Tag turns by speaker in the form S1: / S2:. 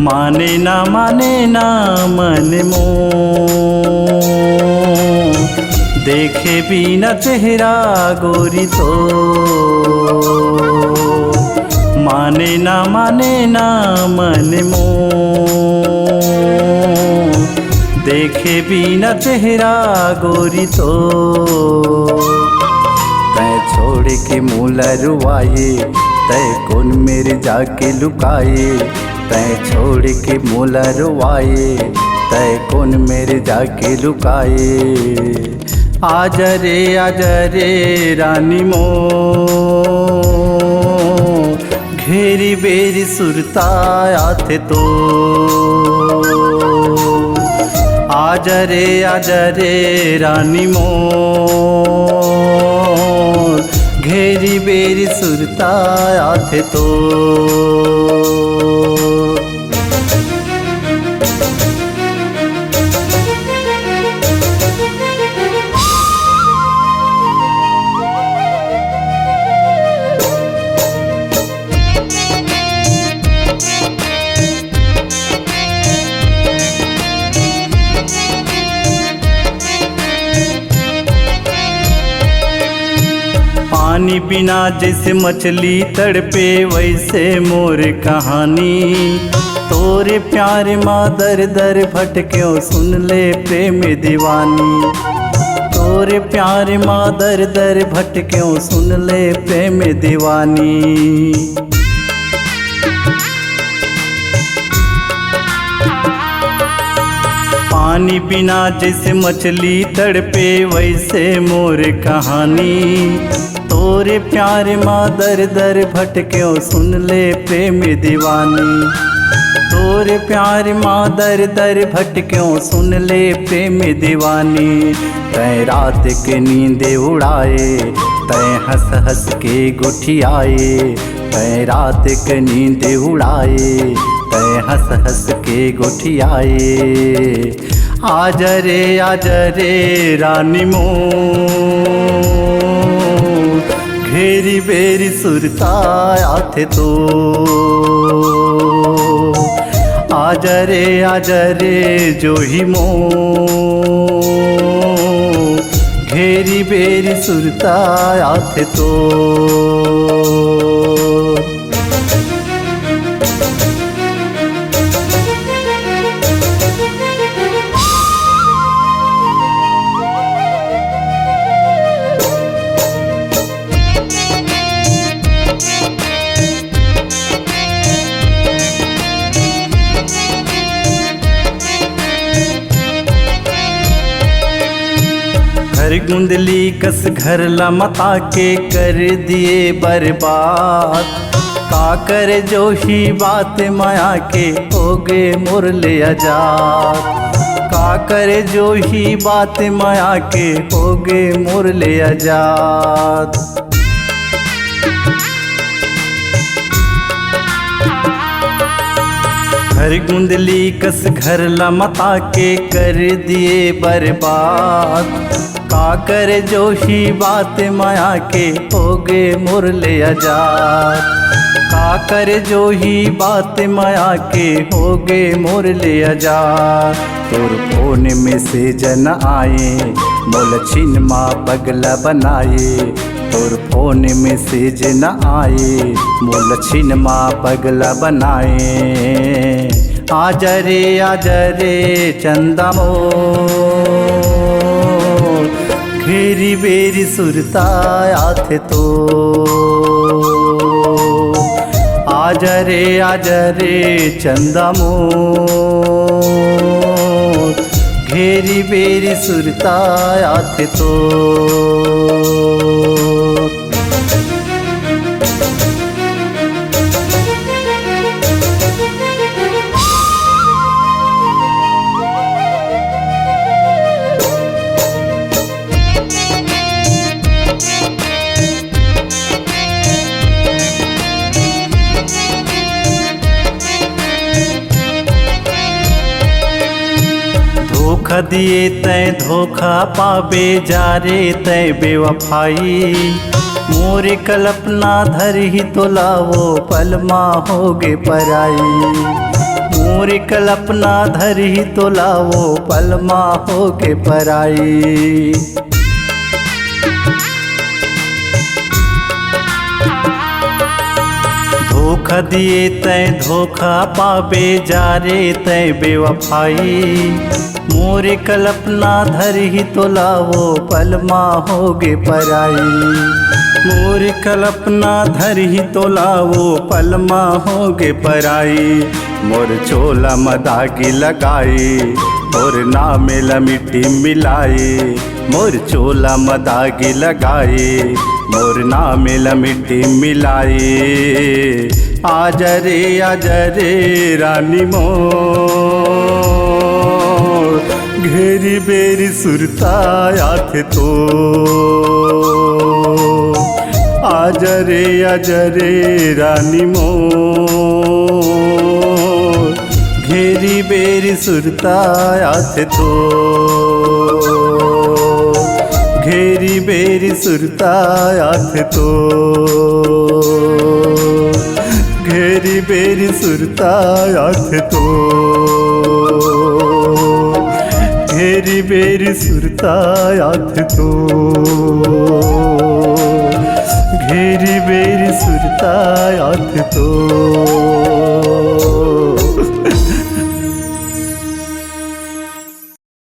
S1: माने ना मन मोह, देखे बिना चेहरा गोरी तो। माने ना मन मोह, देखे बिना चेहरा गोरी तो। तै छोड़ के मूला रुआए, तै कौन मेरे जाके लुकाए। तै छोड़ के मूला रुआए, तै कौन मेरे जाके लुकाए। आजा रे रानी मो, घेरी बेरी सुरता आते तो। आजा रे रानी मो, घेरी बेरी सुरता आते तो। पानी बिना जैसे मछली तड़पे, वैसे मोर कहानी। तोरे प्यार माँ दर दर भटक्यों, सुन ले प्रेम दीवानी। तोरे प्यार माँ दर दर भटक्यों, सुन ले प्रेम दीवानी। पानी बिना जैसे मछली तड़पे, वैसे मोर कहानी। तोरे प्यार माँ दर दर भटक्यों, सुन ले प्रेम दीवानी। तोरे प्यार माँ दर दर भटक्यों, सुन ले प्रेम दीवानी। तै रात के नींदे उड़ाए, तै हंस हंस के गुठियाए। तै रात के नींदे उड़ाए, तै हंस हंस के गुठियाए। आजा रे रानी मो, घेरी बेरी सुरता आते तो। आजा रे जोही मो, घेरी बेरी सुरता आते तो। घर गुंदली कस घर लमता के कर दिए बर्बाद। का करे जो ही बात माया के, हो गए मुरले आजाद। का करे जो ही बात माया के, हो गए मुरले आजाद। घर गुंदली कस घर लमता के कर दिए बर्बाद। का करे जो ही बात माया के, हो गए मुरले आजाद। का करे जो ही बात माया के, हो गए मुरले आजाद। तोर फोन में से जन आए, मोल छिन माँ पगला बनाए। तोर फोन में से जन आए, मोल छिन माँ पगला बनाए। आजा रे चंदा मो, घेरी बेरी सुरता आते तो। आजा रे चंदा मो, घेरी बेरी सुरता आते तो। धोखा दिए तै धोखा पाबे, जा रे तै बेवफाई। मोरे कल्पना धर ही तो लावो, पलमा होगे पराई। मोर कल्पना धरही तो लावो पलमा होके पराई। धोखा दिए तै धोखा पाबे, जा रे तै बेवफाई। मोर कल्पना धरही तो लावो पलमा होगे पराई। मोर कल्पना धरही तो लावो पलमा होगे पराई। मोर चोला मदागी लगाई, मोर नाम मिट्टी मिलाई। मोर चोला मदागी लगाई, मोर नाम मिट्टी मिलाई। आज रे रानी मोर, घेरी बेरी सुरता याथ तो। आज रे रानी मोर, घेरी बेरी सुरता याथ तो। घेरी बेरी सुरता याथ तो। घेरी बेरी सुरता याथ तो। घेरी बेरी सुरता याथ तो। घेरी बेरी सुरता याथ तो।